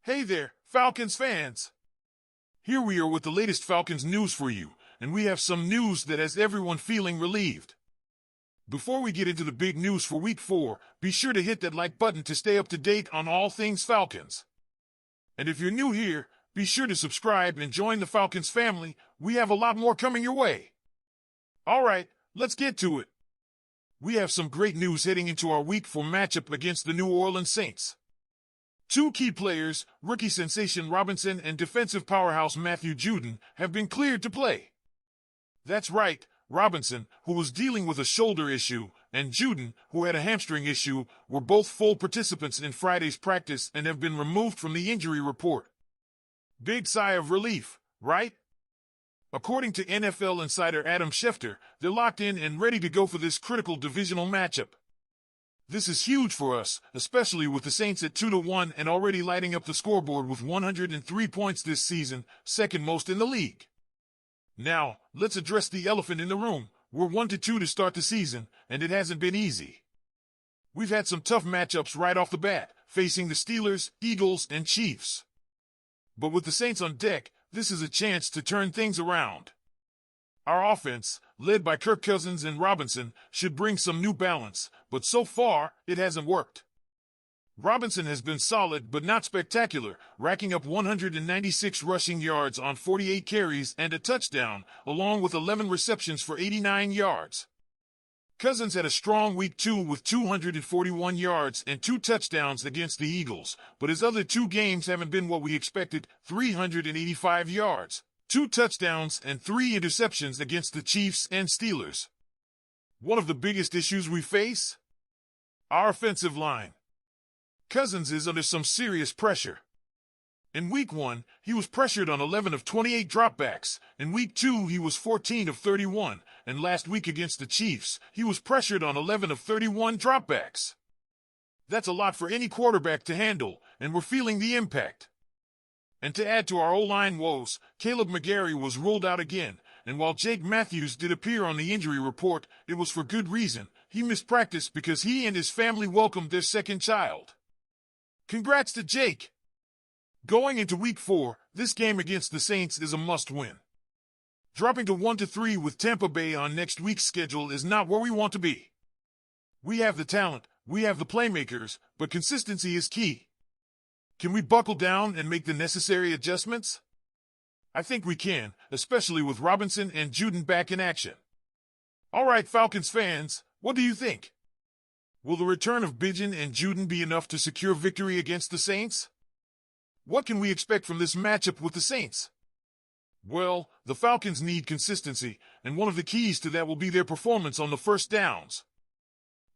Hey there, Falcons fans! Here we are with the latest Falcons news for you, and we have some news that has everyone feeling relieved. Before we get into the big news for Week 4, be sure to hit that like button to stay up to date on all things Falcons. And if you're new here, be sure to subscribe and join the Falcons family. We have a lot more coming your way. Alright, let's get to it. We have some great news heading into our Week 4 matchup against the New Orleans Saints. Two key players, rookie sensation Robinson and defensive powerhouse Matthew Judon, have been cleared to play. That's right, Robinson, who was dealing with a shoulder issue, and Judon, who had a hamstring issue, were both full participants in Friday's practice and have been removed from the injury report. Big sigh of relief, right? According to NFL insider Adam Schefter, they're locked in and ready to go for this critical divisional matchup. This is huge for us, especially with the Saints at 2-1 and already lighting up the scoreboard with 103 points this season, second most in the league. Now, let's address the elephant in the room. We're 1-2 to start the season, and it hasn't been easy. We've had some tough matchups right off the bat, facing the Steelers, Eagles, and Chiefs. But with the Saints on deck, this is a chance to turn things around. Our offense, led by Kirk Cousins and Robinson, should bring some new balance, but so far, it hasn't worked. Robinson has been solid but not spectacular, racking up 196 rushing yards on 48 carries and a touchdown, along with 11 receptions for 89 yards. Cousins had a strong Week 2 with 241 yards and 2 touchdowns against the Eagles, but his other 2 games haven't been what we expected, 385 yards. 2 touchdowns and 3 interceptions against the Chiefs and Steelers. One of the biggest issues we face? Our offensive line. Cousins is under some serious pressure. In Week 1, he was pressured on 11 of 28 dropbacks. In Week 2, he was 14 of 31. And last week against the Chiefs, he was pressured on 11 of 31 dropbacks. That's a lot for any quarterback to handle, and we're feeling the impact. And to add to our O-line woes, Caleb McGarry was ruled out again, and while Jake Matthews did appear on the injury report, it was for good reason. He missed practice because he and his family welcomed their second child. Congrats to Jake! Going into Week 4, this game against the Saints is a must-win. Dropping to 1-3 with Tampa Bay on next week's schedule is not where we want to be. We have the talent, we have the playmakers, but consistency is key. Can we buckle down and make the necessary adjustments? I think we can, especially with Robinson and Judon back in action. All right, Falcons fans, what do you think? Will the return of Bijan and Judon be enough to secure victory against the Saints? What can we expect from this matchup with the Saints? Well, the Falcons need consistency, and one of the keys to that will be their performance on the first downs.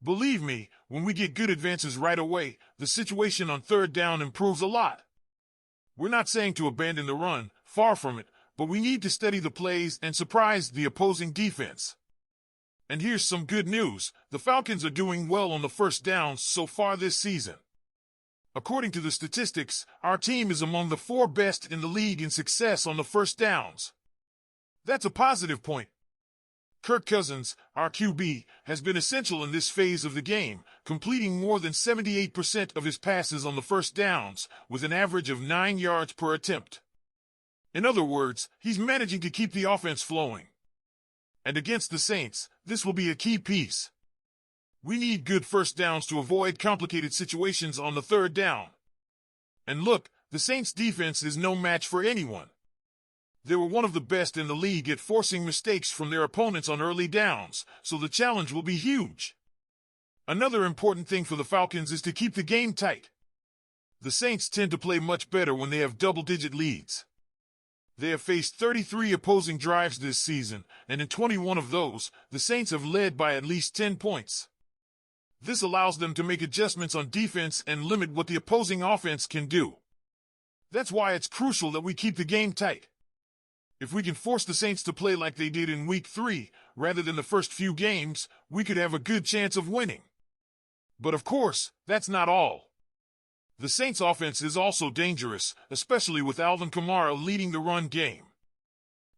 Believe me, when we get good advances right away, the situation on third down improves a lot. We're not saying to abandon the run, far from it, but we need to study the plays and surprise the opposing defense. And here's some good news. The Falcons are doing well on the first downs so far this season. According to the statistics, our team is among the 4 best in the league in success on the first downs. That's a positive point. Kirk Cousins, our QB, has been essential in this phase of the game, completing more than 78% of his passes on the first downs, with an average of 9 yards per attempt. In other words, he's managing to keep the offense flowing. And against the Saints, this will be a key piece. We need good first downs to avoid complicated situations on the third down. And look, the Saints' defense is no match for anyone. They were one of the best in the league at forcing mistakes from their opponents on early downs, so the challenge will be huge. Another important thing for the Falcons is to keep the game tight. The Saints tend to play much better when they have double-digit leads. They have faced 33 opposing drives this season, and in 21 of those, the Saints have led by at least 10 points. This allows them to make adjustments on defense and limit what the opposing offense can do. That's why it's crucial that we keep the game tight. If we can force the Saints to play like they did in Week 3, rather than the first few games, we could have a good chance of winning. But of course, that's not all. The Saints' offense is also dangerous, especially with Alvin Kamara leading the run game.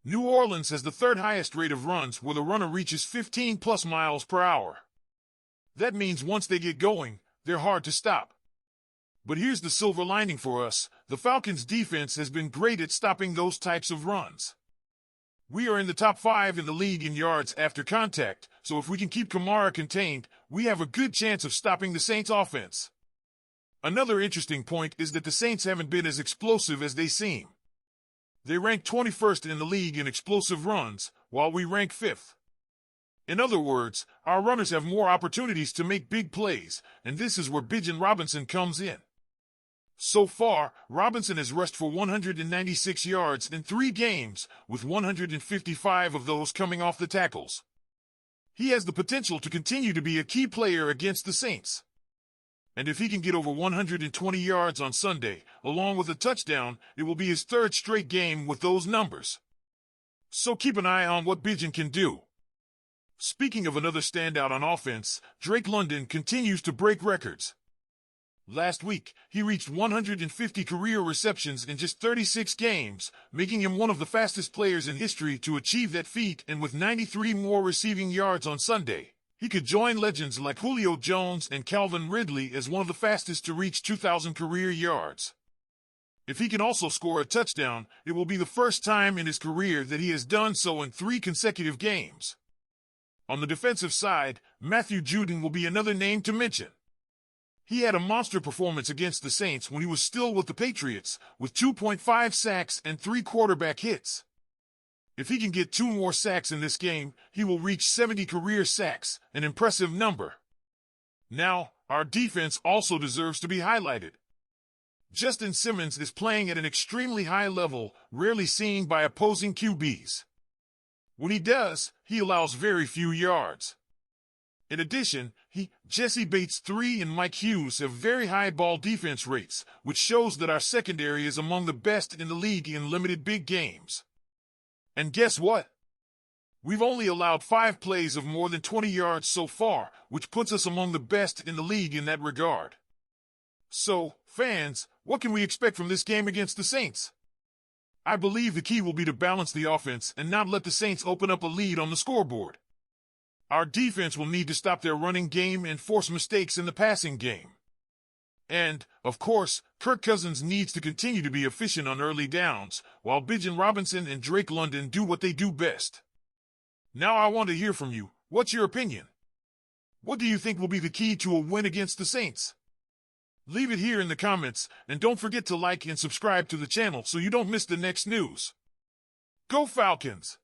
New Orleans has the 3rd highest rate of runs where the runner reaches 15+ miles per hour. That means once they get going, they're hard to stop. But here's the silver lining for us. The Falcons' defense has been great at stopping those types of runs. We are in the top 5 in the league in yards after contact, so if we can keep Kamara contained, we have a good chance of stopping the Saints' offense. Another interesting point is that the Saints haven't been as explosive as they seem. They rank 21st in the league in explosive runs, while we rank 5th. In other words, our runners have more opportunities to make big plays, and this is where Bijan Robinson comes in. So far, Robinson has rushed for 196 yards in 3 games, with 155 of those coming off the tackles. He has the potential to continue to be a key player against the Saints. And if he can get over 120 yards on Sunday, along with a touchdown, it will be his 3rd straight game with those numbers. So keep an eye on what Bijan can do. Speaking of another standout on offense, Drake London continues to break records. Last week, he reached 150 career receptions in just 36 games, making him one of the fastest players in history to achieve that feat, and with 93 more receiving yards on Sunday, he could join legends like Julio Jones and Calvin Ridley as one of the fastest to reach 2,000 career yards. If he can also score a touchdown, it will be the first time in his career that he has done so in 3 consecutive games. On the defensive side, Matthew Judon will be another name to mention. He had a monster performance against the Saints when he was still with the Patriots, with 2.5 sacks and 3 quarterback hits. If he can get 2 more sacks in this game, he will reach 70 career sacks, an impressive number. Now, our defense also deserves to be highlighted. Justin Simmons is playing at an extremely high level, rarely seen by opposing QBs. When he does, he allows very few yards. In addition, Jesse Bates III and Mike Hughes have very high ball defense rates, which shows that our secondary is among the best in the league in limited big games. And guess what? We've only allowed 5 plays of more than 20 yards so far, which puts us among the best in the league in that regard. So, fans, what can we expect from this game against the Saints? I believe the key will be to balance the offense and not let the Saints open up a lead on the scoreboard. Our defense will need to stop their running game and force mistakes in the passing game. And, of course, Kirk Cousins needs to continue to be efficient on early downs, while Bijan Robinson and Drake London do what they do best. Now I want to hear from you. What's your opinion? What do you think will be the key to a win against the Saints? Leave it here in the comments, and don't forget to like and subscribe to the channel so you don't miss the next news. Go Falcons!